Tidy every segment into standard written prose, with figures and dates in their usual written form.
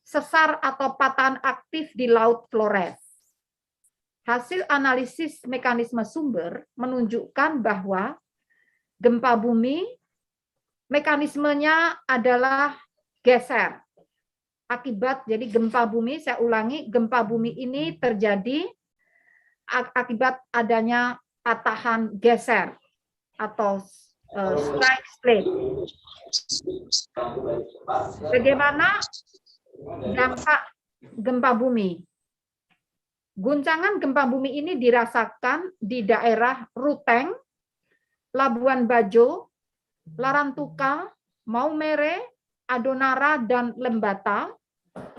sesar atau patahan aktif di Laut Flores. Hasil analisis mekanisme sumber menunjukkan bahwa gempa bumi mekanismenya adalah geser. Jadi gempa bumi, saya ulangi, gempa bumi ini terjadi akibat adanya patahan geser atau strike slip. Bagaimana dampak gempa bumi? Guncangan gempa bumi ini dirasakan di daerah Ruteng, Labuan Bajo, Larantuka, Maumere, Adonara, dan Lembata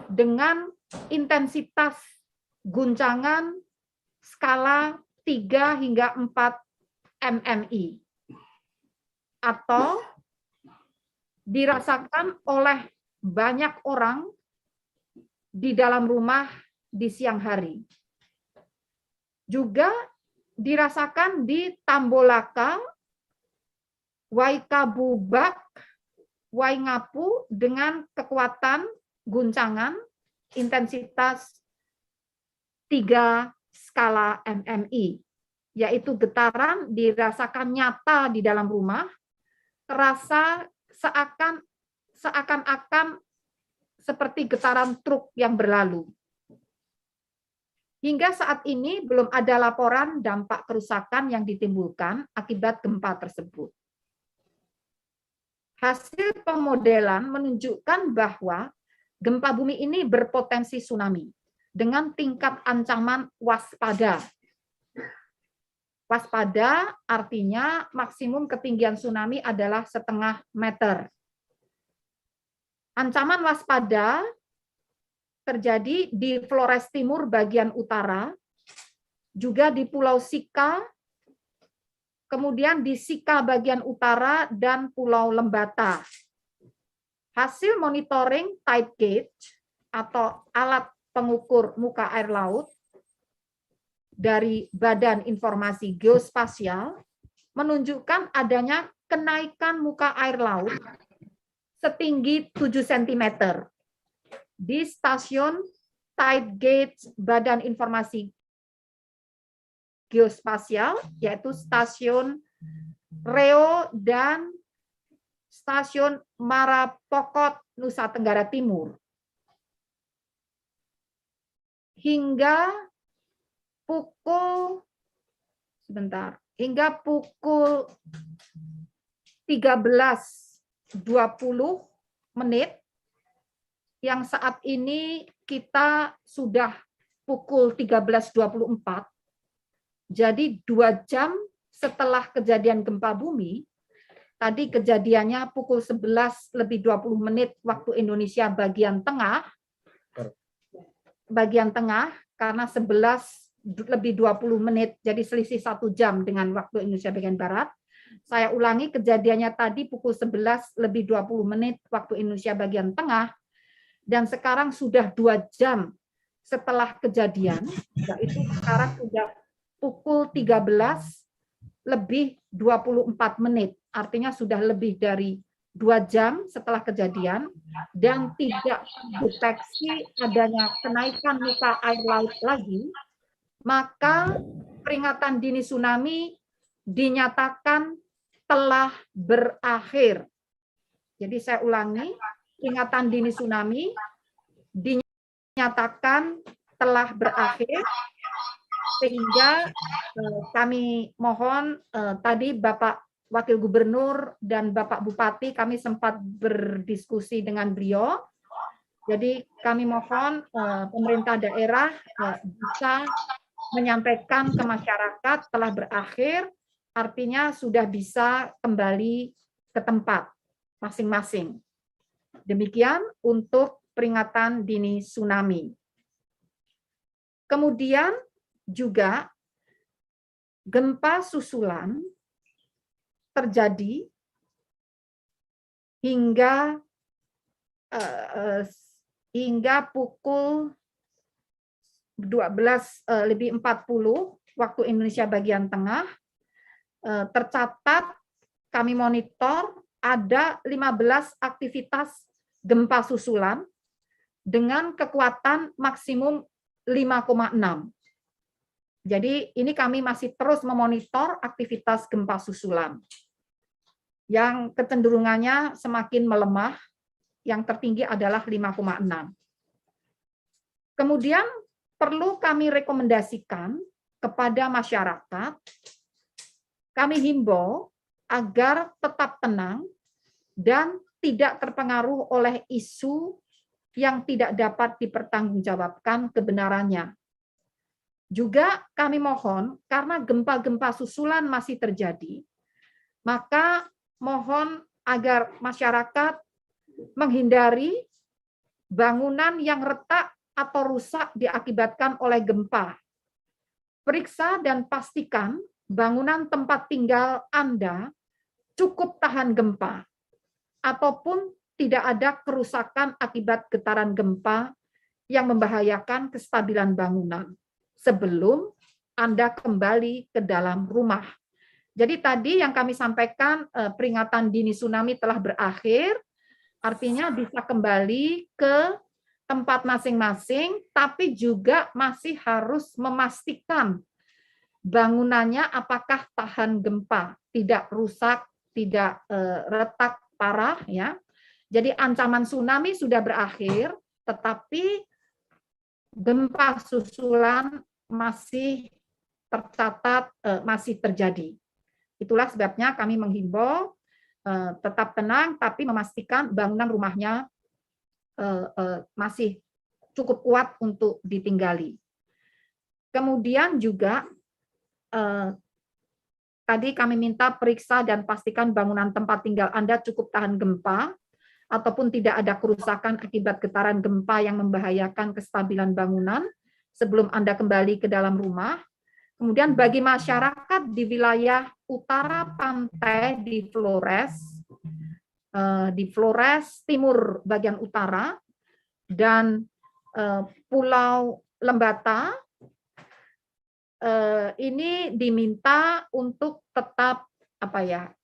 dengan intensitas guncangan skala 3 hingga 4 mmi atau dirasakan oleh banyak orang di dalam rumah di siang hari. Juga dirasakan di Tambolaka, Waikabubak, Waingapu dengan kekuatan guncangan intensitas 3 skala mmi, yaitu getaran dirasakan nyata di dalam rumah, terasa seakan-akan seperti getaran truk yang berlalu. Hingga saat ini belum ada laporan dampak kerusakan yang ditimbulkan akibat gempa tersebut. Hasil pemodelan menunjukkan bahwa gempa bumi ini berpotensi tsunami dengan tingkat ancaman waspada. Waspada artinya maksimum ketinggian tsunami adalah 0,5 meter. Ancaman waspada terjadi di Flores Timur bagian utara, juga di Pulau Sika, kemudian di Sika bagian utara, dan Pulau Lembata. Hasil monitoring tide gauge atau alat pengukur muka air laut dari Badan Informasi Geospasial menunjukkan adanya kenaikan muka air laut setinggi 7 cm di stasiun tide gauge Badan Informasi Geospasial, yaitu stasiun Reo dan stasiun Marapokot, Nusa Tenggara Timur. Hingga pukul 13.20 yang saat ini kita sudah pukul 13.24, jadi 2 jam setelah kejadian gempa bumi. Tadi kejadiannya pukul 11.20 waktu Indonesia bagian tengah, karena 11.20, jadi selisih 1 jam dengan waktu Indonesia bagian barat. Saya ulangi, kejadiannya tadi pukul 11.20 waktu Indonesia bagian tengah, dan sekarang sudah 2 jam setelah kejadian, yaitu sekarang sudah pukul 13.24, artinya sudah lebih dari 2 jam setelah kejadian, dan tidak deteksi adanya kenaikan muka air laut lagi, maka peringatan dini tsunami dinyatakan telah berakhir. Jadi saya ulangi, peringatan dini tsunami dinyatakan telah berakhir, sehingga kami mohon, tadi Bapak Wakil Gubernur dan Bapak Bupati kami sempat berdiskusi dengan beliau. Jadi kami mohon pemerintah daerah bisa menyampaikan ke masyarakat telah berakhir, artinya sudah bisa kembali ke tempat masing-masing. Demikian untuk peringatan dini tsunami. Kemudian juga gempa susulan terjadi hingga pukul 12.40 waktu Indonesia bagian tengah. Tercatat kami monitor ada 15 aktivitas gempa susulan dengan kekuatan maksimum 5,6. Jadi ini kami masih terus memonitor aktivitas gempa susulan yang kecenderungannya semakin melemah, yang tertinggi adalah 5,6. Kemudian perlu kami rekomendasikan kepada masyarakat, kami himbau agar tetap tenang dan tidak terpengaruh oleh isu yang tidak dapat dipertanggungjawabkan kebenarannya. Juga kami mohon, karena gempa-gempa susulan masih terjadi, maka mohon agar masyarakat menghindari bangunan yang retak atau rusak diakibatkan oleh gempa. Periksa dan pastikan bangunan tempat tinggal Anda cukup tahan gempa, ataupun tidak ada kerusakan akibat getaran gempa yang membahayakan kestabilan bangunan sebelum Anda kembali ke dalam rumah. Jadi tadi yang kami sampaikan, peringatan dini tsunami telah berakhir, artinya bisa kembali ke tempat masing-masing, tapi juga masih harus memastikan bangunannya apakah tahan gempa, tidak rusak, tidak retak parah, ya. Jadi ancaman tsunami sudah berakhir, tetapi gempa susulan masih tercatat, masih terjadi. Itulah sebabnya kami menghimbau tetap tenang, tapi memastikan bangunan rumahnya masih cukup kuat untuk ditinggali. Kemudian juga tadi kami minta periksa dan pastikan bangunan tempat tinggal Anda cukup tahan gempa, ataupun tidak ada kerusakan akibat getaran gempa yang membahayakan kestabilan bangunan sebelum Anda kembali ke dalam rumah. Kemudian bagi masyarakat di wilayah utara pantai di Flores timur bagian utara dan Pulau Lembata, ini diminta untuk tetap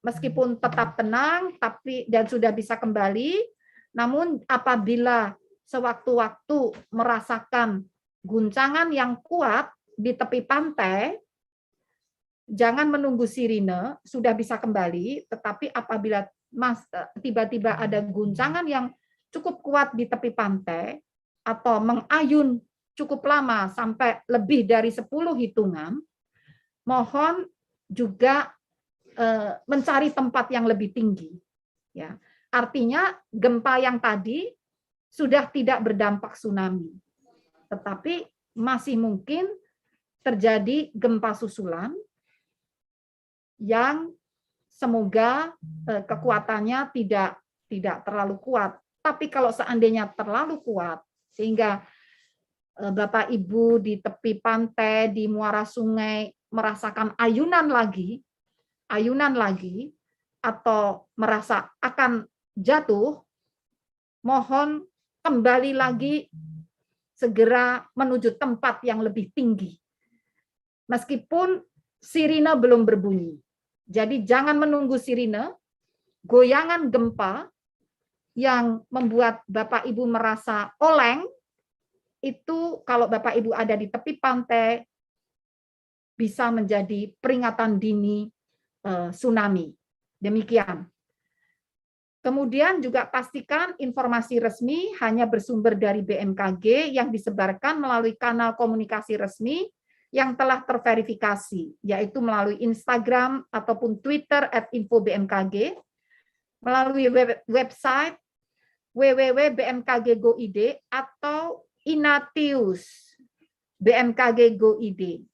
meskipun tetap tenang tapi dan sudah bisa kembali, namun apabila sewaktu-waktu merasakan guncangan yang kuat di tepi pantai, jangan menunggu sirine, sudah bisa kembali, tetapi apabila tiba-tiba ada guncangan yang cukup kuat di tepi pantai atau mengayun cukup lama sampai lebih dari 10 hitungan, mohon juga mencari tempat yang lebih tinggi. Ya, artinya gempa yang tadi sudah tidak berdampak tsunami, tetapi masih mungkin terjadi gempa susulan yang semoga kekuatannya tidak terlalu kuat. Tapi kalau seandainya terlalu kuat sehingga Bapak Ibu di tepi pantai, di muara sungai merasakan ayunan lagi, atau merasa akan jatuh, mohon kembali lagi segera menuju tempat yang lebih tinggi. Meskipun sirine belum berbunyi. Jadi jangan menunggu sirine, goyangan gempa yang membuat Bapak Ibu merasa oleng, itu kalau Bapak Ibu ada di tepi pantai, bisa menjadi peringatan dini tsunami. Demikian. Kemudian juga pastikan informasi resmi hanya bersumber dari BMKG yang disebarkan melalui kanal komunikasi resmi yang telah terverifikasi, yaitu melalui Instagram ataupun Twitter @info_bmkg, melalui website www.bmkg.go.id atau Inatius BMKG Go.id.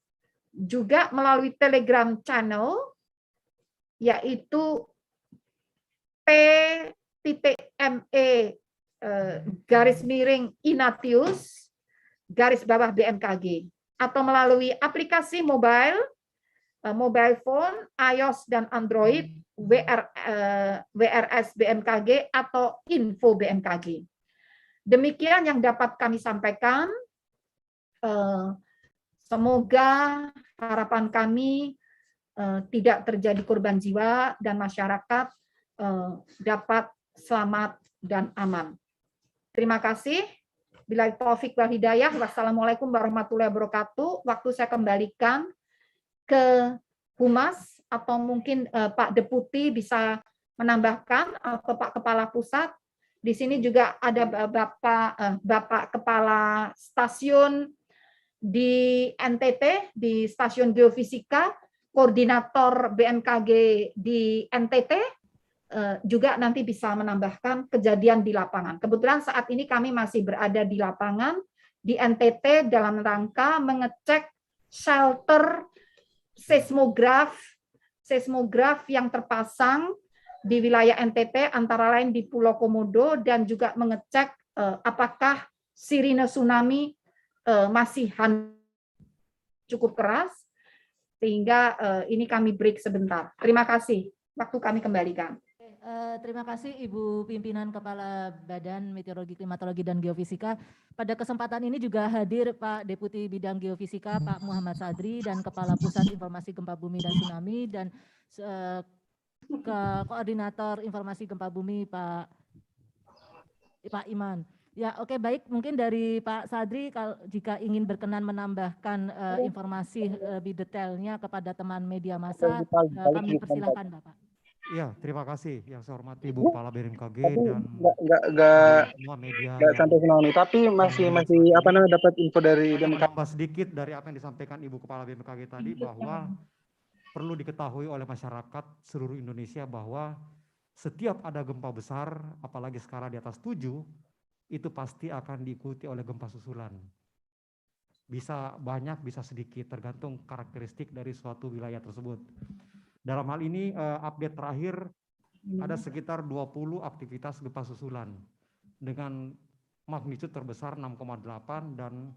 Juga melalui Telegram channel, yaitu p.me_Inatius _BMKG, atau melalui aplikasi mobile phone, iOS dan Android, WRS BMKG atau Info BMKG. Demikian yang dapat kami sampaikan. Semoga harapan kami tidak terjadi korban jiwa dan masyarakat dapat selamat dan aman. Terima kasih. Billahi taufik wal hidayah. Wassalamualaikum warahmatullahi wabarakatuh. Waktu saya kembalikan ke Humas atau mungkin Pak Deputi bisa menambahkan atau Pak Kepala Pusat. Di sini juga ada Bapak Kepala Stasiun di NTT, di Stasiun Geofisika, Koordinator BMKG di NTT, juga nanti bisa menambahkan kejadian di lapangan. Kebetulan saat ini kami masih berada di lapangan di NTT dalam rangka mengecek shelter seismograf yang terpasang di wilayah NTT antara lain di Pulau Komodo dan juga mengecek apakah sirine tsunami masih cukup keras sehingga ini kami break sebentar. Terima kasih. Waktu kami kembalikan. Terima kasih Ibu Pimpinan Kepala Badan Meteorologi, Klimatologi, dan Geofisika. Pada kesempatan ini juga hadir Pak Deputi Bidang Geofisika Pak Muhammad Sadri dan Kepala Pusat Informasi Gempa Bumi dan Tsunami dan Koordinator Informasi Gempa Bumi Pak Iman. Ya, oke, baik. Mungkin dari Pak Sadri, kalau jika ingin berkenan menambahkan informasi lebih detailnya kepada teman media massa, kami persilahkan Bapak. Ya, terima kasih yang saya hormati Ibu Kepala BMKG dan semua media. Nggak sampai tsunami, tapi masih apa namanya dapat info dari BMKG. Tambah sedikit dari apa yang disampaikan Ibu Kepala BMKG tadi bahwa perlu diketahui oleh masyarakat seluruh Indonesia bahwa setiap ada gempa besar, apalagi skala di atas 7, itu pasti akan diikuti oleh gempa susulan. Bisa banyak, bisa sedikit, tergantung karakteristik dari suatu wilayah tersebut. Dalam hal ini update terakhir ada sekitar 20 aktivitas gempa susulan dengan magnitudo terbesar 6,8 dan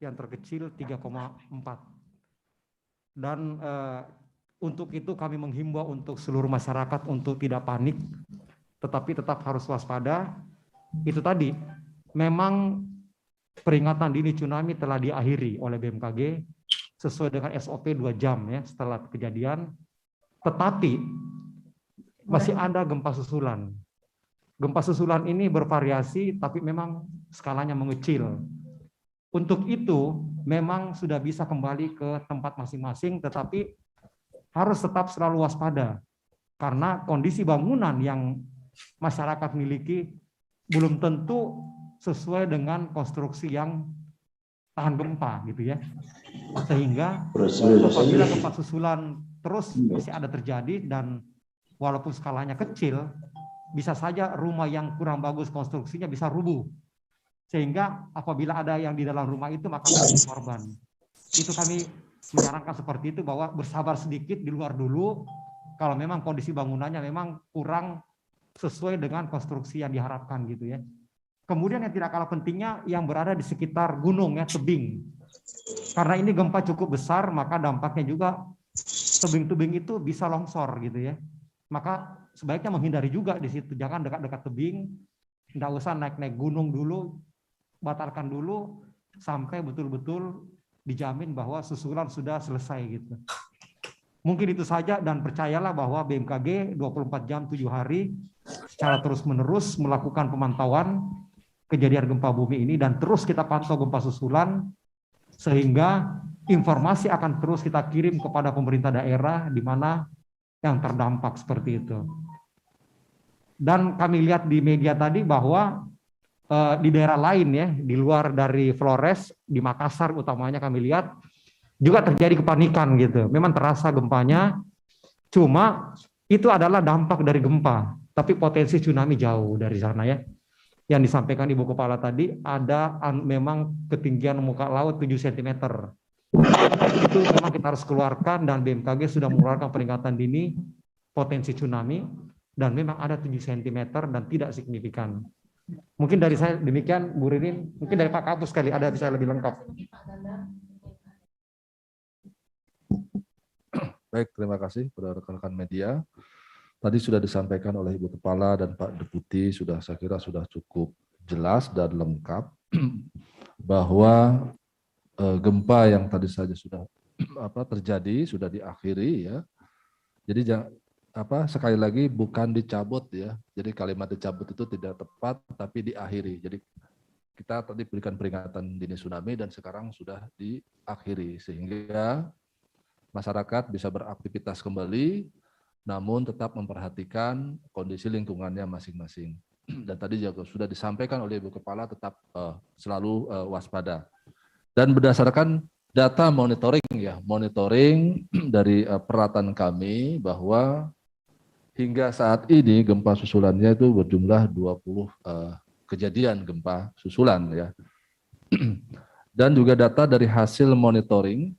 yang terkecil 3,4. Dan untuk itu kami menghimbau untuk seluruh masyarakat untuk tidak panik, tetapi tetap harus waspada. Itu tadi, memang peringatan dini tsunami telah diakhiri oleh BMKG sesuai dengan SOP 2 jam ya setelah kejadian. Tetapi masih ada gempa susulan. Gempa susulan ini bervariasi, tapi memang skalanya mengecil. Untuk itu, memang sudah bisa kembali ke tempat masing-masing, tetapi harus tetap selalu waspada. Karena kondisi bangunan yang masyarakat miliki belum tentu sesuai dengan konstruksi yang tahan gempa, gitu ya. Sehingga apabila gempa susulan terus masih ada terjadi dan walaupun skalanya kecil, bisa saja rumah yang kurang bagus konstruksinya bisa rubuh. Sehingga apabila ada yang di dalam rumah itu maka menjadi korban. Itu kami menyarankan seperti itu bahwa bersabar sedikit di luar dulu kalau memang kondisi bangunannya memang kurang sesuai dengan konstruksi yang diharapkan gitu ya. Kemudian yang tidak kalah pentingnya yang berada di sekitar gunung ya, tebing. Karena ini gempa cukup besar maka dampaknya juga tebing-tebing itu bisa longsor gitu ya. Maka sebaiknya menghindari juga di situ, jangan dekat-dekat tebing, nggak usah naik-naik gunung dulu, batalkan dulu sampai betul-betul dijamin bahwa susulan sudah selesai gitu. Mungkin itu saja dan percayalah bahwa BMKG 24 jam 7 hari secara terus-menerus melakukan pemantauan kejadian gempa bumi ini dan terus kita pantau gempa susulan sehingga informasi akan terus kita kirim kepada pemerintah daerah di mana yang terdampak seperti itu. Dan kami lihat di media tadi bahwa di daerah lain ya, di luar dari Flores, di Makassar utamanya kami lihat juga terjadi kepanikan gitu. Memang terasa gempanya, cuma itu adalah dampak dari gempa, tapi potensi tsunami jauh dari sana ya. Yang disampaikan Ibu Kepala tadi ada memang ketinggian muka laut 7 cm. Itu memang kita harus keluarkan dan BMKG sudah mengeluarkan peringatan dini potensi tsunami dan memang ada 7 cm dan tidak signifikan. Mungkin dari saya demikian, Bu Ririn. Mungkin dari Pak Kapus kali ada bisa lebih lengkap. Baik, terima kasih kepada rekan-rekan media. Tadi sudah disampaikan oleh Ibu Kepala dan Pak Deputi, saya kira sudah cukup jelas dan lengkap bahwa gempa yang tadi saja sudah terjadi sudah diakhiri ya. Jadi sekali lagi bukan dicabut ya. Jadi kalimat dicabut itu tidak tepat tapi diakhiri. Jadi kita tadi berikan peringatan dini tsunami dan sekarang sudah diakhiri sehingga masyarakat bisa beraktivitas kembali namun tetap memperhatikan kondisi lingkungannya masing-masing. Dan tadi juga sudah disampaikan oleh Ibu Kepala tetap selalu waspada. Dan berdasarkan data monitoring dari peralatan kami bahwa hingga saat ini gempa susulannya itu berjumlah 20 kejadian gempa susulan ya. Dan juga data dari hasil monitoring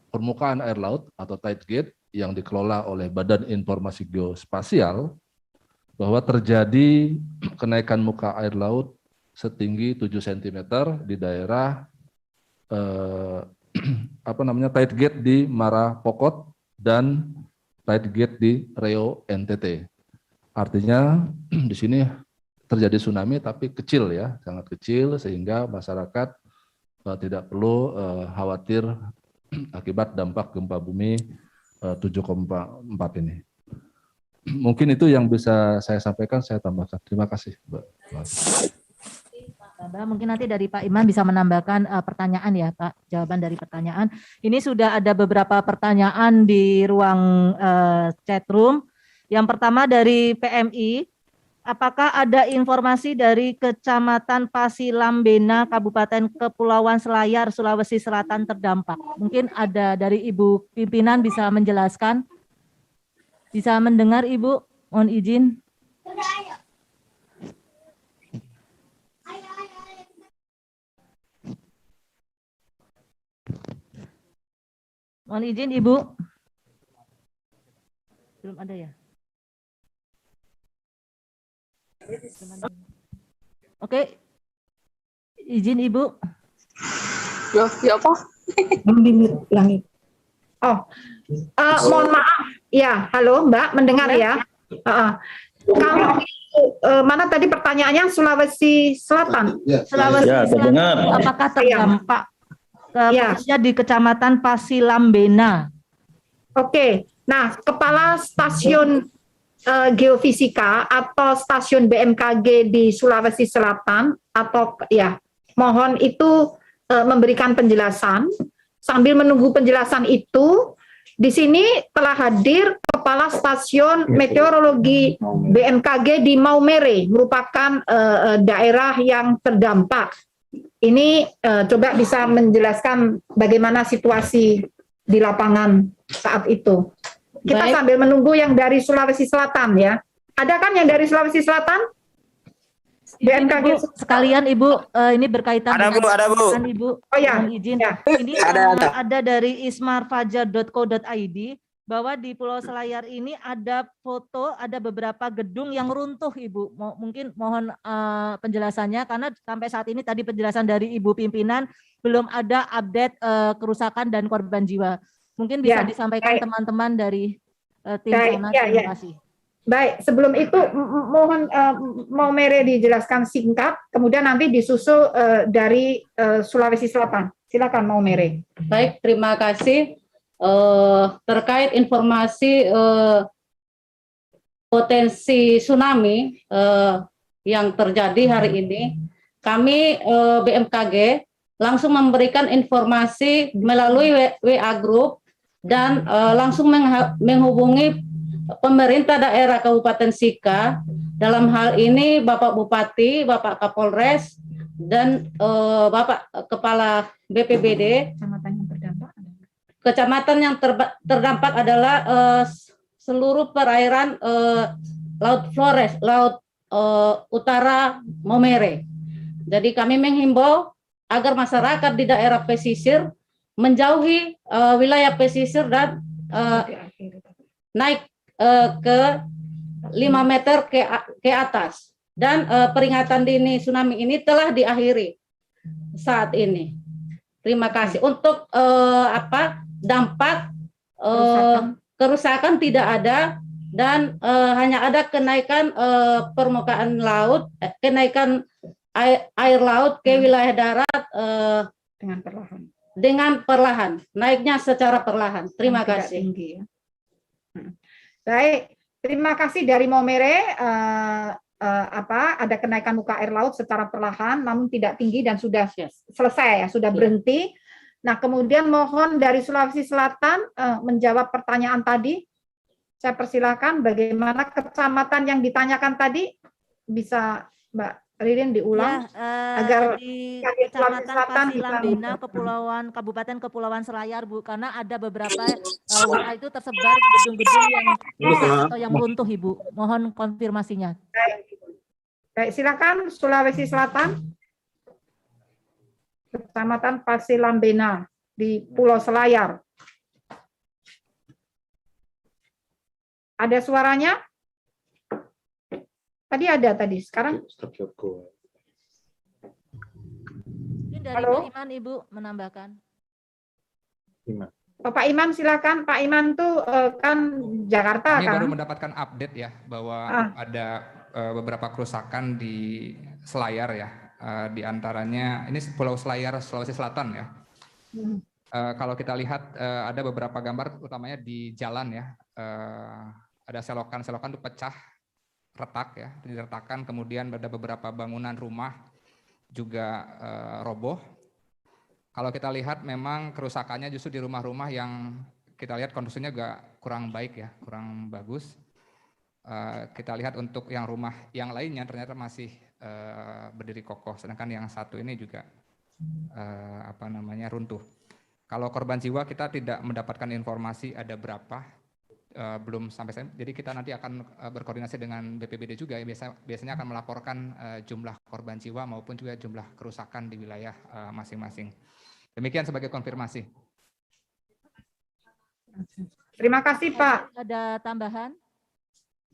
permukaan air laut atau tide gate yang dikelola oleh Badan Informasi Geospasial bahwa terjadi kenaikan muka air laut setinggi 7 cm di daerah tide gate di Marapokot dan tide gate di Reo NTT. Artinya di sini terjadi tsunami tapi kecil ya, sangat kecil sehingga masyarakat tidak perlu khawatir akibat dampak gempa bumi 7,4 ini. Mungkin itu yang bisa saya sampaikan, saya tambahkan. Terima kasih, Mbak. Mungkin nanti dari Pak Iman bisa menambahkan pertanyaan ya Pak, jawaban dari pertanyaan. Ini sudah ada beberapa pertanyaan di ruang chat room. Yang pertama dari PMI, apakah ada informasi dari Kecamatan Pasilambena, Kabupaten Kepulauan Selayar, Sulawesi Selatan terdampak? Mungkin ada dari Ibu Pimpinan bisa menjelaskan. Bisa mendengar Ibu? Mohon izin. Mohon izin Ibu. Belum ada ya? Oke. Izin Ibu. Ya apa? Mohon maaf. Ya, halo Mbak, mendengar ya? Kalau mana tadi pertanyaannya Sulawesi Selatan? Sulawesi Ya, Selatan terdengar. apakah terdampak? Ya. Khususnya di Kecamatan Pasilambena. Oke, nah Kepala Stasiun Geofisika atau Stasiun BMKG di Sulawesi Selatan atau ya, mohon itu memberikan penjelasan. Sambil menunggu penjelasan itu, di sini telah hadir Kepala Stasiun Meteorologi BMKG di Maumere, merupakan daerah yang terdampak. Ini coba bisa menjelaskan bagaimana situasi di lapangan saat itu. Kita Baik. sambil menunggu yang dari Sulawesi Selatan ya. Ada kan yang dari Sulawesi Selatan? BMKG Ibu, sekalian Ibu, ini berkaitan Ada, Bu, ada, Bu. dengan Ibu. Oh ya, Mohon izin. ya. Ini Ada. ada dari ismarfajar.co.id bahwa di Pulau Selayar ini ada foto, ada beberapa gedung yang runtuh, Ibu. Mungkin mohon penjelasannya karena sampai saat ini tadi penjelasan dari Ibu Pimpinan belum ada update kerusakan dan korban jiwa. Mungkin bisa Ya, disampaikan baik. teman-teman dari tim Baik, sana. ya, Terima ya. kasih. Baik, sebelum itu mohon Maumere dijelaskan singkat, kemudian nanti disusul dari Sulawesi Selatan. Silakan Maumere. Baik, terima kasih. Terkait informasi potensi tsunami yang terjadi hari ini, kami BMKG langsung memberikan informasi melalui WA Group dan langsung menghubungi pemerintah daerah Kabupaten Sika, dalam hal ini Bapak Bupati, Bapak Kapolres, dan Bapak Kepala BPBD. Kecamatan yang terdampak adalah seluruh perairan Laut Flores, Laut Utara Maumere. Jadi kami menghimbau agar masyarakat di daerah pesisir menjauhi wilayah pesisir dan naik ke 5 meter ke atas. Dan peringatan dini tsunami ini telah diakhiri saat ini. Terima kasih. Untuk dampak kerusakan tidak ada dan hanya ada kenaikan permukaan laut, kenaikan air laut ke wilayah darat dengan perlahan, naiknya secara perlahan. Terima kasih. Baik, terima kasih dari Maumere. ada kenaikan muka air laut secara perlahan, namun tidak tinggi dan sudah selesai ya, sudah berhenti. Nah, kemudian mohon dari Sulawesi Selatan menjawab pertanyaan tadi. Saya persilakan bagaimana kecamatan yang ditanyakan tadi, bisa Mbak Ririn diulang agar di Sulawesi Kecamatan Selatan bisa Pasilambena, Kabupaten Kepulauan Selayar, Bu, karena ada beberapa WA itu tersebar gedung-gedung yang rusak atau yang runtuh, Ibu. Mohon konfirmasinya. Baik, silakan Sulawesi Selatan. Kecamatan Pasilambena di Pulau Selayar. Ada suaranya? Tadi ada tadi, sekarang? Mungkin dari Halo? Pak Iman, Ibu, menambahkan. Pak Iman silakan. Pak Iman tuh kan Jakarta Kami kan? baru mendapatkan update ya bahwa ada beberapa kerusakan di Selayar ya. Di antaranya ini Pulau Selayar, Sulawesi Selatan ya. Kalau kita lihat ada beberapa gambar utamanya di jalan ya. Ada selokan itu pecah, retak ya, diretakan, kemudian ada beberapa bangunan rumah juga roboh. Kalau kita lihat memang kerusakannya justru di rumah-rumah yang kita lihat kondisinya juga kurang baik ya, kurang bagus. Kita lihat untuk yang rumah yang lainnya ternyata masih berdiri kokoh, sedangkan yang satu ini juga runtuh. Kalau korban jiwa kita tidak mendapatkan informasi ada berapa, belum sampai saya. Jadi kita nanti akan berkoordinasi dengan BPBD juga, biasanya akan melaporkan jumlah korban jiwa maupun juga jumlah kerusakan di wilayah masing-masing. Demikian sebagai konfirmasi. Terima kasih Pak. Ada tambahan?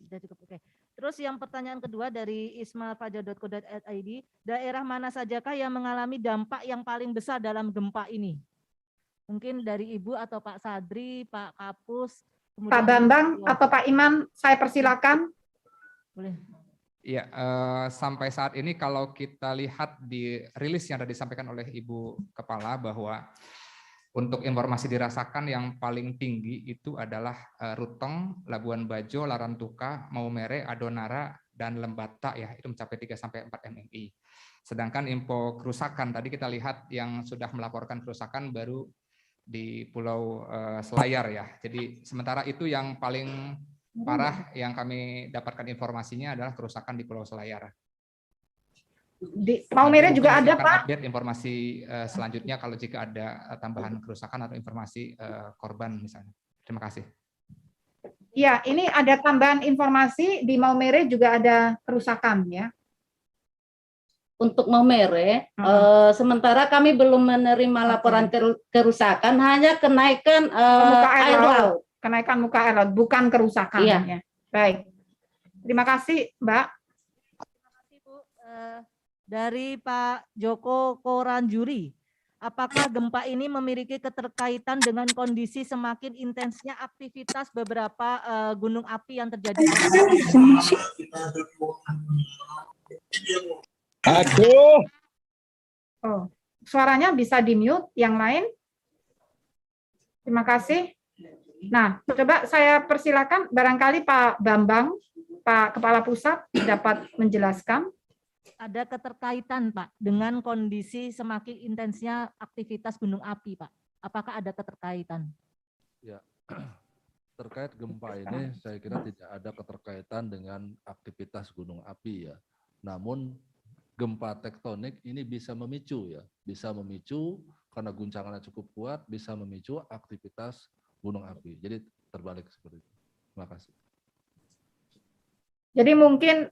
Oke. Terus yang pertanyaan kedua dari ismailfajar.co.id, daerah mana sajakah yang mengalami dampak yang paling besar dalam gempa ini? Mungkin dari Ibu atau Pak Sadri, Pak Kapus, Pak Bambang atau Pak Iman, saya persilakan. Boleh. Ya, sampai saat ini kalau kita lihat di rilis yang tadi disampaikan oleh Ibu Kepala bahwa untuk informasi dirasakan yang paling tinggi itu adalah Ruteng, Labuan Bajo, Larantuka, Maumere, Adonara, dan Lembata ya, itu mencapai 3-4 mmi. Sedangkan info kerusakan tadi kita lihat yang sudah melaporkan kerusakan baru di Pulau Selayar ya. Jadi sementara itu yang paling parah yang kami dapatkan informasinya adalah kerusakan di Pulau Selayar. Di Maumere juga ada Pak. Update informasi selanjutnya kalau jika ada tambahan kerusakan atau informasi korban misalnya. Terima kasih. Ya, ini ada tambahan informasi di Maumere juga ada kerusakan ya. Untuk Maumere, sementara kami belum menerima laporan kerusakan, hanya kenaikan air laut. Kenaikan muka air laut, bukan kerusakan. Iya. Ya. Baik. Terima kasih, Mbak. Terima kasih, Bu. Dari Pak Joko Koranjuri, apakah gempa ini memiliki keterkaitan dengan kondisi semakin intensnya aktivitas beberapa gunung api yang terjadi? Aduh. Oh, suaranya bisa di-mute yang lain. Terima kasih. Nah, coba saya persilakan barangkali Pak Bambang, Pak Kepala Pusat dapat menjelaskan. Ada keterkaitan, Pak, dengan kondisi semakin intensnya aktivitas gunung api, Pak. Apakah ada keterkaitan? Ya, terkait gempa ini saya kira tidak ada keterkaitan dengan aktivitas gunung api ya. Namun gempa tektonik ini bisa memicu ya, bisa memicu karena guncangannya cukup kuat, bisa memicu aktivitas gunung api. Jadi terbalik seperti itu. Terima kasih. Jadi mungkin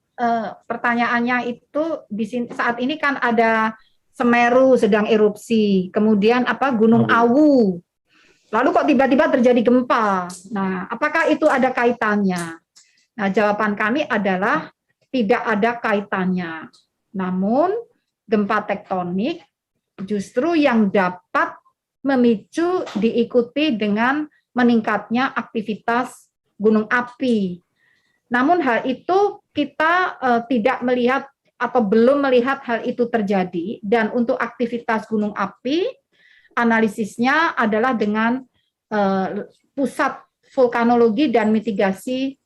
pertanyaannya itu di sini, saat ini kan ada Semeru sedang erupsi, kemudian Gunung Awu. Lalu kok tiba-tiba terjadi gempa. Nah, apakah itu ada kaitannya? Nah, jawaban kami adalah tidak ada kaitannya. Namun gempa tektonik justru yang dapat memicu diikuti dengan meningkatnya aktivitas gunung api. Namun hal itu kita tidak melihat atau belum melihat hal itu terjadi, dan untuk aktivitas gunung api analisisnya adalah dengan pusat vulkanologi dan mitigasi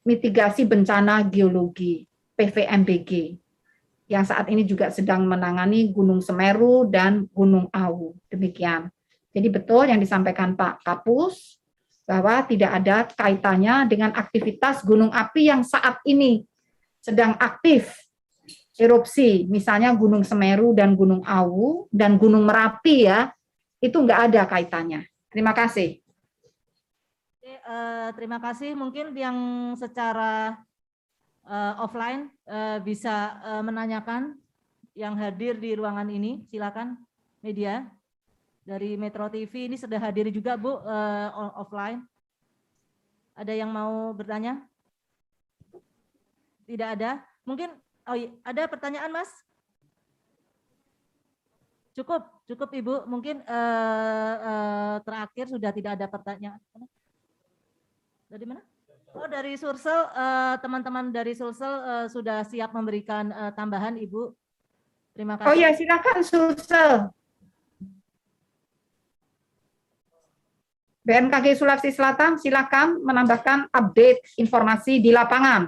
mitigasi bencana geologi PVMBG yang saat ini juga sedang menangani Gunung Semeru dan Gunung Awu. Demikian. Jadi betul yang disampaikan Pak Kapus bahwa tidak ada kaitannya dengan aktivitas gunung api yang saat ini sedang aktif erupsi, misalnya Gunung Semeru dan Gunung Awu dan Gunung Merapi ya, itu nggak ada kaitannya. Terima kasih. Oke, terima kasih. Mungkin yang secara offline bisa menanyakan yang hadir di ruangan ini, silakan media dari Metro TV ini sudah hadir juga Bu offline. Ada yang mau bertanya? Tidak ada. Mungkin ada pertanyaan Mas? Cukup Ibu. Mungkin terakhir sudah tidak ada pertanyaan. Dari mana? Oh, dari Sulsel, teman-teman dari Sulsel sudah siap memberikan tambahan, Ibu. Terima kasih. Oh ya, silakan Sulsel. BMKG Sulawesi Selatan, silakan menambahkan update informasi di lapangan.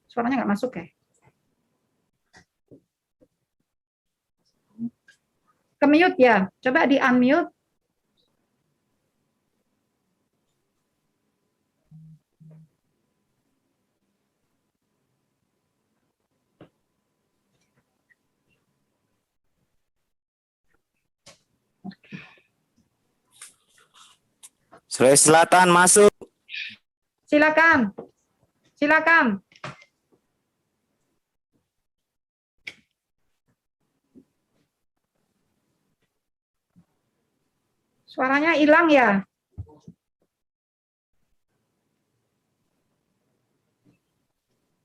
Suaranya nggak masuk ya? Ke-mute ya, coba di-unmute. Sulawesi Selatan masuk. Silakan. Silakan. Suaranya hilang ya?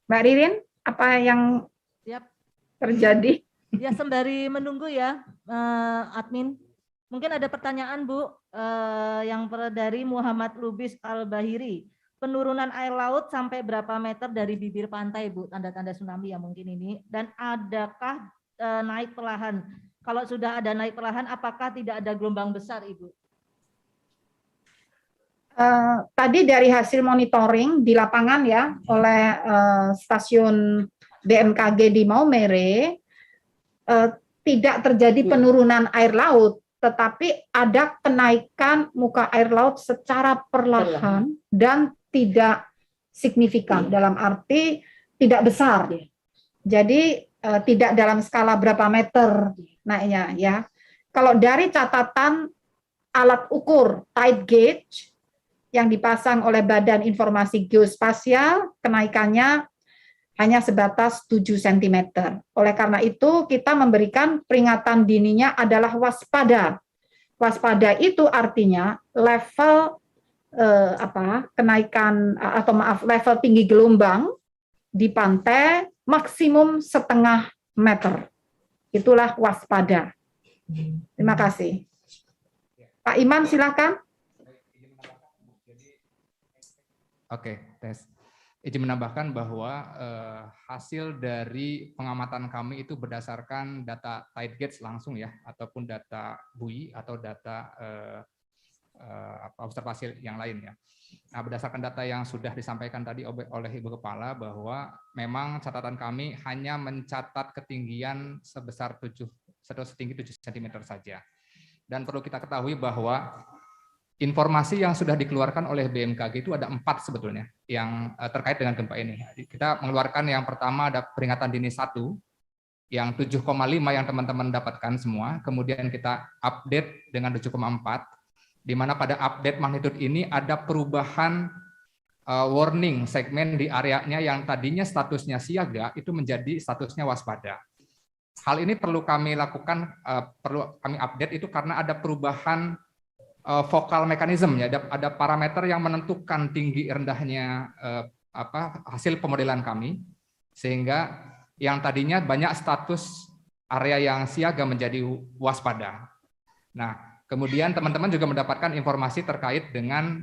Mbak Ririn, apa yang Siap. terjadi? Ya, sembari menunggu ya, admin. Mungkin ada pertanyaan Bu, yang dari Muhammad Lubis Al-Bahiri. Penurunan air laut sampai berapa meter dari bibir pantai Bu? Tanda-tanda tsunami ya mungkin ini. Dan adakah naik perlahan? Kalau sudah ada naik perlahan, apakah tidak ada gelombang besar Ibu? Tadi dari hasil monitoring di lapangan ya oleh stasiun BMKG di Maumere, tidak terjadi penurunan air laut, tetapi ada kenaikan muka air laut secara perlahan dan tidak signifikan, dalam arti tidak besar. Jadi tidak dalam skala berapa meter naiknya ya. Kalau dari catatan alat ukur tide gauge yang dipasang oleh Badan Informasi Geospasial, kenaikannya hanya sebatas 7 cm. Oleh karena itu, kita memberikan peringatan dininya adalah waspada. Waspada itu artinya level kenaikan atau level tinggi gelombang di pantai maksimum 0,5 meter. Itulah waspada. Terima kasih. Pak Iman, silakan. Oke, tes. Izin menambahkan bahwa hasil dari pengamatan kami itu berdasarkan data tide gauge langsung ya, ataupun data buoy atau data observasi yang lain ya. Nah, berdasarkan data yang sudah disampaikan tadi oleh Ibu Kepala bahwa memang catatan kami hanya mencatat ketinggian sebesar setinggi 7 cm saja. Dan perlu kita ketahui bahwa informasi yang sudah dikeluarkan oleh BMKG itu ada 4 sebetulnya yang terkait dengan gempa ini. Kita mengeluarkan yang pertama ada peringatan dini 1, yang 7,5 yang teman-teman dapatkan semua. Kemudian kita update dengan 7,4, di mana pada update magnitude ini ada perubahan warning segmen di areanya yang tadinya statusnya siaga itu menjadi statusnya waspada. Hal ini perlu kami lakukan, perlu kami update itu karena ada perubahan vokal mekanisme ya, ada parameter yang menentukan tinggi rendahnya hasil pemodelan kami, sehingga yang tadinya banyak status area yang siaga menjadi waspada. Nah, kemudian teman-teman juga mendapatkan informasi terkait dengan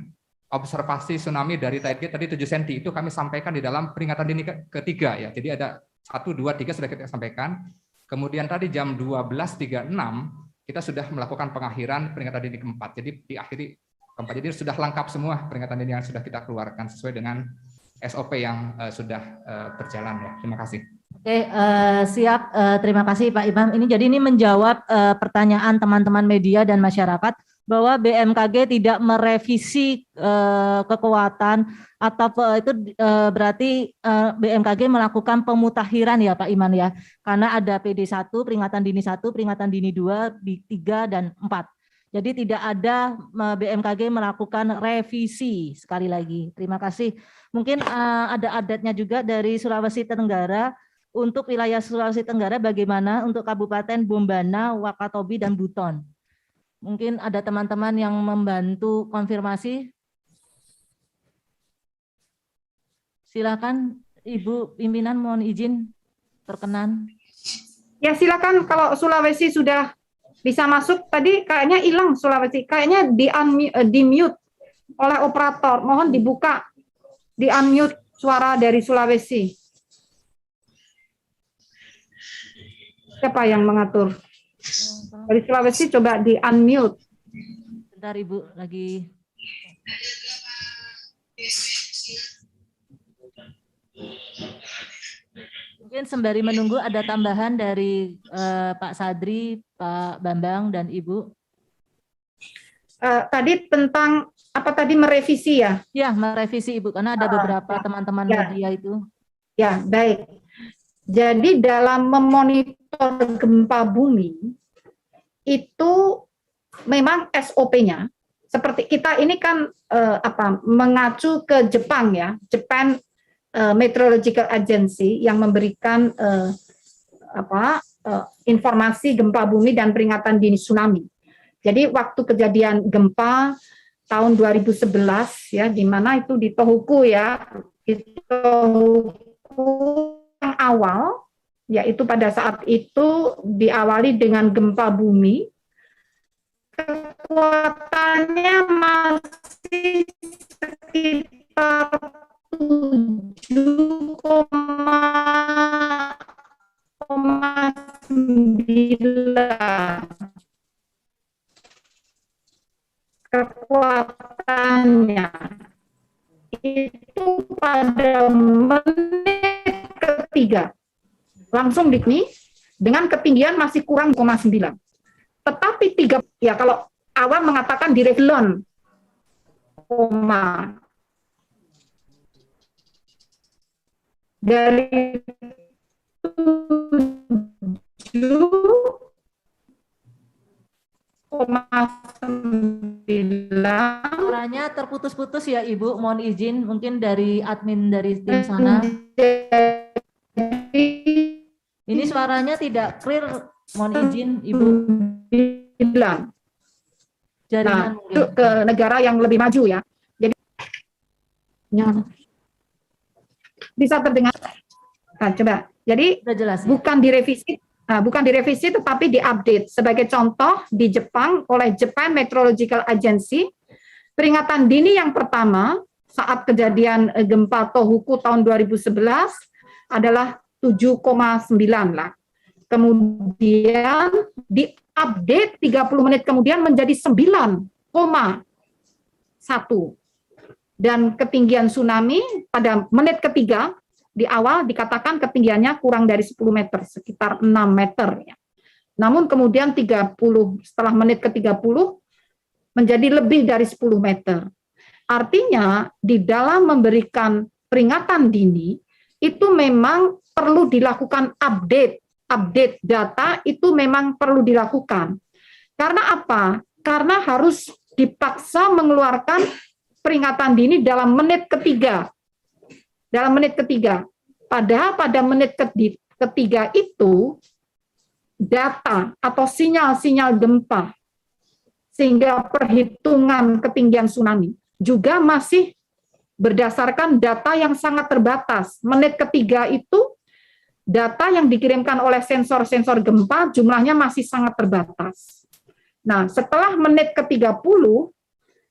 observasi tsunami dari tide gauge tadi 7 cm, itu kami sampaikan di dalam peringatan dini ketiga ya. Jadi ada 1, 2, 3 sudah kita sampaikan. Kemudian tadi jam 12.36 kita sudah melakukan pengakhiran peringatan dini keempat. Jadi diakhiri keempat. Jadi sudah lengkap semua peringatan dini yang sudah kita keluarkan sesuai dengan SOP yang sudah berjalan ya. Terima kasih. Oke, siap. Terima kasih Pak Imam. Ini menjawab pertanyaan teman-teman media dan masyarakat bahwa BMKG tidak merevisi kekuatan atau itu berarti BMKG melakukan pemutakhiran ya Pak Iman ya. Karena ada PD1, peringatan dini 1, peringatan dini 2, 3 dan 4. Jadi tidak ada BMKG melakukan revisi sekali lagi. Terima kasih. Mungkin ada update-nya juga dari Sulawesi Tenggara. Untuk wilayah Sulawesi Tenggara bagaimana untuk Kabupaten Bombana, Wakatobi, dan Buton? Mungkin ada teman-teman yang membantu konfirmasi. Silakan Ibu Pimpinan, mohon izin perkenan. Ya silakan, kalau Sulawesi sudah bisa masuk. Tadi kayaknya hilang Sulawesi, kayaknya di mute oleh operator. Mohon dibuka, di unmute suara dari Sulawesi. Siapa yang mengatur? Dari Sulawesi coba di unmute. Bentar Ibu, lagi. Mungkin sembari menunggu ada tambahan dari Pak Sadri, Pak Bambang, dan Ibu. Tadi tentang apa tadi, merevisi ya? Ya, merevisi Ibu, karena ada beberapa teman-teman media itu. Ya, baik. Jadi dalam memonitor gempa bumi, itu memang SOP-nya, seperti kita ini kan mengacu ke Jepang ya, Japan Meteorological Agency yang memberikan informasi gempa bumi dan peringatan dini tsunami. Jadi waktu kejadian gempa tahun 2011 ya, di mana itu di Tohoku ya, di Tohoku yang awal, yaitu pada saat itu diawali dengan gempa bumi, kekuatannya masih sekitar 7,9 kekuatannya. Itu pada menit ketiga langsung digini dengan ketinggian masih kurang 0,9. Tetapi 3 ya, kalau awal mengatakan di Revlon dari 7,9. Suaranya terputus-putus ya Ibu, mohon izin mungkin dari admin dari tim sana. Ini suaranya tidak clear, mohon izin Ibu. Nah, itu ke negara yang lebih maju ya. Jadi bisa terdengar. Nah, coba. Jadi jelas, ya? bukan direvisi tetapi diupdate. Sebagai contoh, di Jepang oleh Japan Meteorological Agency, peringatan dini yang pertama saat kejadian gempa Tohoku tahun 2011 adalah 7,9 lah. Kemudian diupdate 30 menit kemudian menjadi 9,1. Dan ketinggian tsunami pada menit ketiga di awal dikatakan ketinggiannya kurang dari 10 meter, sekitar 6 meter. Ya. Namun kemudian 30, setelah menit ke-30 menjadi lebih dari 10 meter. Artinya di dalam memberikan peringatan dini itu memang perlu dilakukan update data, itu memang perlu dilakukan. Karena apa? Karena harus dipaksa mengeluarkan peringatan dini dalam menit ketiga. Dalam menit ketiga. Padahal pada menit ketiga itu data atau sinyal-sinyal gempa sehingga perhitungan ketinggian tsunami juga masih berdasarkan data yang sangat terbatas. Menit ketiga itu data yang dikirimkan oleh sensor-sensor gempa jumlahnya masih sangat terbatas. Nah, setelah menit ke-30,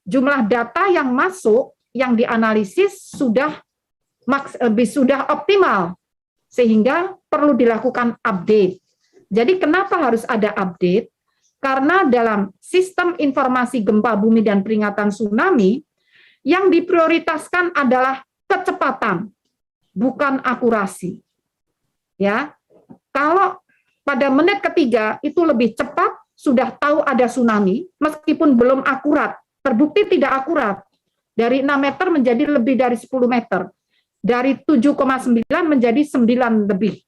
jumlah data yang masuk, yang dianalisis sudah optimal, sehingga perlu dilakukan update. Jadi kenapa harus ada update? Karena dalam sistem informasi gempa bumi dan peringatan tsunami, yang diprioritaskan adalah kecepatan, bukan akurasi. Ya, kalau pada menit ketiga itu lebih cepat, sudah tahu ada tsunami, meskipun belum akurat, terbukti tidak akurat. Dari 6 meter menjadi lebih dari 10 meter. Dari 7,9 menjadi 9 lebih.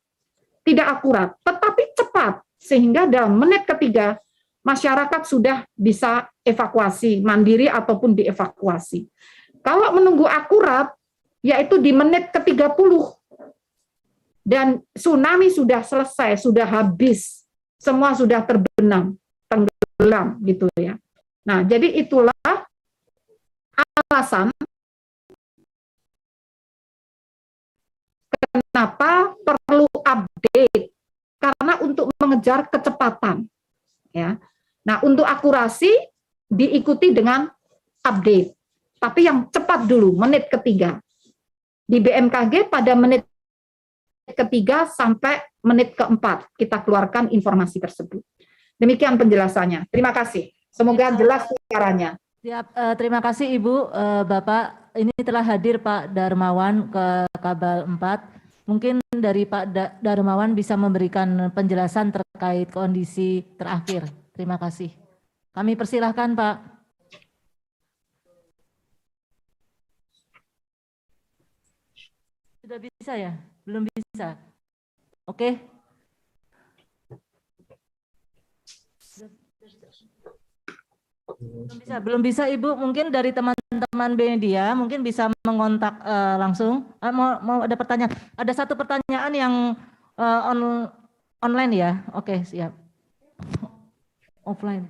Tidak akurat, tetapi cepat. Sehingga dalam menit ketiga, masyarakat sudah bisa evakuasi, mandiri ataupun dievakuasi. Kalau menunggu akurat, yaitu di menit ke-30, dan tsunami sudah selesai, sudah habis, semua sudah terbenam, tenggelam gitu ya. Nah, jadi itulah alasan kenapa perlu update, karena untuk mengejar kecepatan ya. Nah, untuk akurasi diikuti dengan update, tapi yang cepat dulu, menit ketiga. Di BMKG pada menit ketiga sampai menit keempat kita keluarkan informasi tersebut. Demikian penjelasannya. Terima kasih. Semoga jelas suaranya. Siap, terima kasih Ibu, Bapak. Ini telah hadir Pak Darmawan ke Kabal 4. Mungkin dari Pak Darmawan bisa memberikan penjelasan terkait kondisi terakhir. Terima kasih. Kami persilahkan Pak. Sudah bisa ya? Belum bisa? Oke. Belum bisa Ibu, mungkin dari teman-teman media mungkin bisa mengontak langsung. Mau ada pertanyaan? Ada satu pertanyaan yang online ya? Oke, siap. Offline.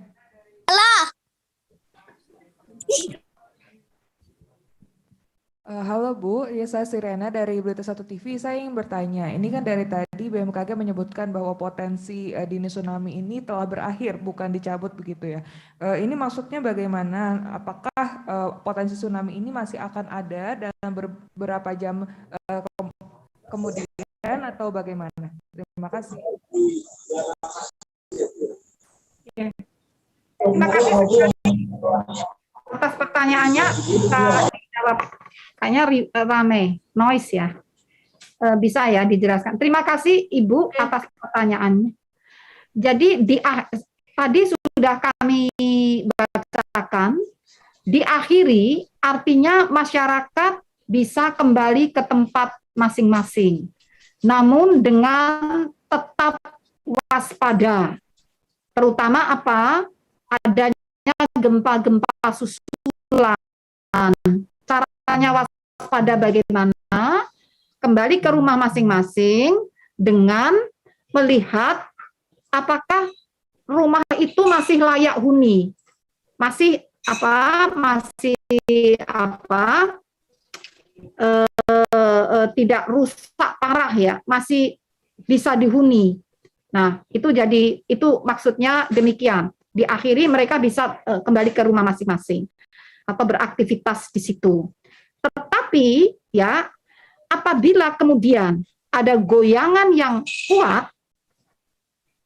Halo Bu, ya saya Sirena dari Berita 1 TV. Saya ingin bertanya, ini kan dari tadi BMKG menyebutkan bahwa potensi dini tsunami ini telah berakhir, bukan dicabut begitu ya. Ini maksudnya bagaimana? Apakah potensi tsunami ini masih akan ada dalam beberapa jam kemudian atau bagaimana? Terima kasih. Terima kasih atas pertanyaannya. Bisa dijawab. Kayaknya rame, noise ya. Bisa ya dijelaskan. Terima kasih Ibu atas pertanyaannya. Jadi tadi sudah kami bacakan, diakhiri artinya masyarakat bisa kembali ke tempat masing-masing. Namun dengan tetap waspada. Terutama apa? Adanya gempa-gempa susulan. Caranya waspada bagaimana? Kembali ke rumah masing-masing dengan melihat apakah rumah itu masih layak huni, tidak rusak parah ya, masih bisa dihuni. Nah, itu maksudnya demikian. Diakhiri mereka bisa kembali ke rumah masing-masing atau beraktivitas di situ. Tetapi ya, apabila kemudian ada goyangan yang kuat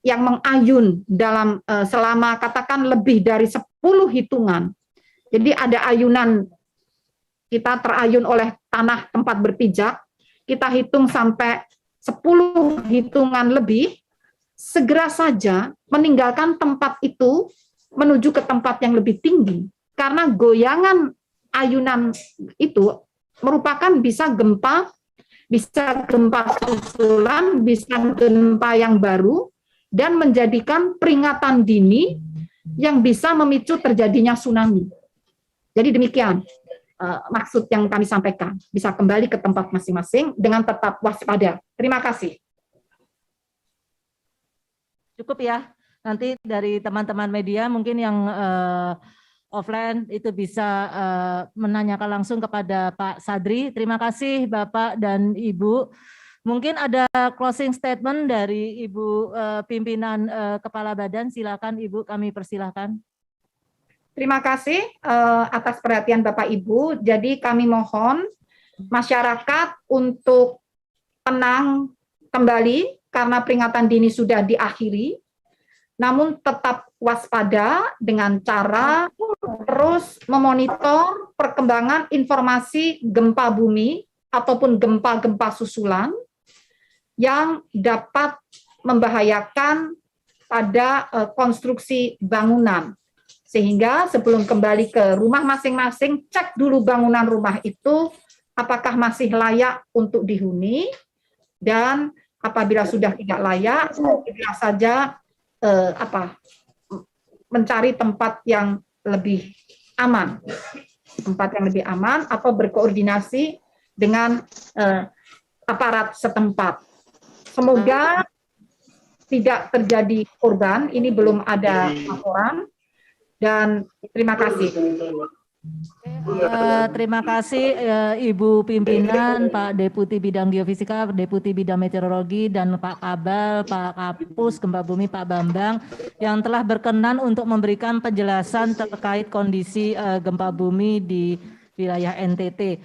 yang mengayun dalam selama katakan lebih dari 10 hitungan. Jadi ada ayunan, kita terayun oleh tanah tempat berpijak, kita hitung sampai 10 hitungan lebih, segera saja meninggalkan tempat itu menuju ke tempat yang lebih tinggi. Karena goyangan ayunan itu merupakan bisa gempa susulan, bisa gempa yang baru, dan menjadikan peringatan dini yang bisa memicu terjadinya tsunami. Jadi demikian maksud yang kami sampaikan, bisa kembali ke tempat masing-masing dengan tetap waspada. Terima kasih. Cukup ya, nanti dari teman-teman media mungkin yang offline itu bisa menanyakan langsung kepada Pak Sadri. Terima kasih Bapak dan Ibu. Mungkin ada closing statement dari Ibu pimpinan Kepala Badan. Silakan Ibu, kami persilahkan. Terima kasih atas perhatian Bapak Ibu. Jadi kami mohon masyarakat untuk tenang kembali karena peringatan dini sudah diakhiri. namun tetap waspada dengan cara terus memonitor perkembangan informasi gempa bumi ataupun gempa-gempa susulan yang dapat membahayakan pada konstruksi bangunan. Sehingga sebelum kembali ke rumah masing-masing, cek dulu bangunan rumah itu apakah masih layak untuk dihuni, dan apabila sudah tidak layak, segera saja mencari tempat yang lebih aman, atau berkoordinasi dengan aparat setempat. Semoga tidak terjadi korban. Ini belum ada laporan. Dan terima kasih. Terima kasih Ibu Pimpinan, Pak Deputi Bidang Geofisika, Deputi Bidang Meteorologi, dan Pak Kabal, Pak Kapus Gempa Bumi, Pak Bambang, yang telah berkenan untuk memberikan penjelasan terkait kondisi gempa bumi di wilayah NTT.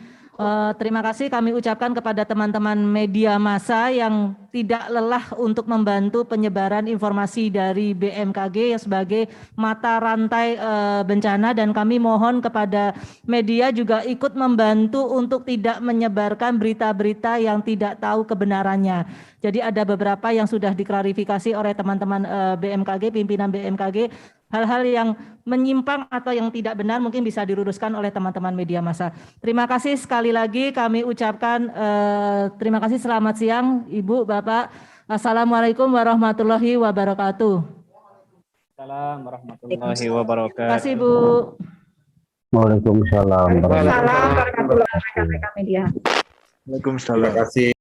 Terima kasih kami ucapkan kepada teman-teman media massa yang tidak lelah untuk membantu penyebaran informasi dari BMKG yang sebagai mata rantai bencana, dan kami mohon kepada media juga ikut membantu untuk tidak menyebarkan berita-berita yang tidak tahu kebenarannya. Jadi ada beberapa yang sudah diklarifikasi oleh teman-teman BMKG, pimpinan BMKG, hal-hal yang menyimpang atau yang tidak benar mungkin bisa diluruskan oleh teman-teman media massa. Terima kasih sekali lagi kami ucapkan terima kasih, selamat siang Ibu, Bapak. Assalamualaikum warahmatullahi wabarakatuh. Assalamualaikum warahmatullahi wabarakatuh. Terima kasih Bu. Waalaikumsalam. Waalaikumsalam warahmatullahi wabarakatuh. Waalaikumsalam. Terima kasih.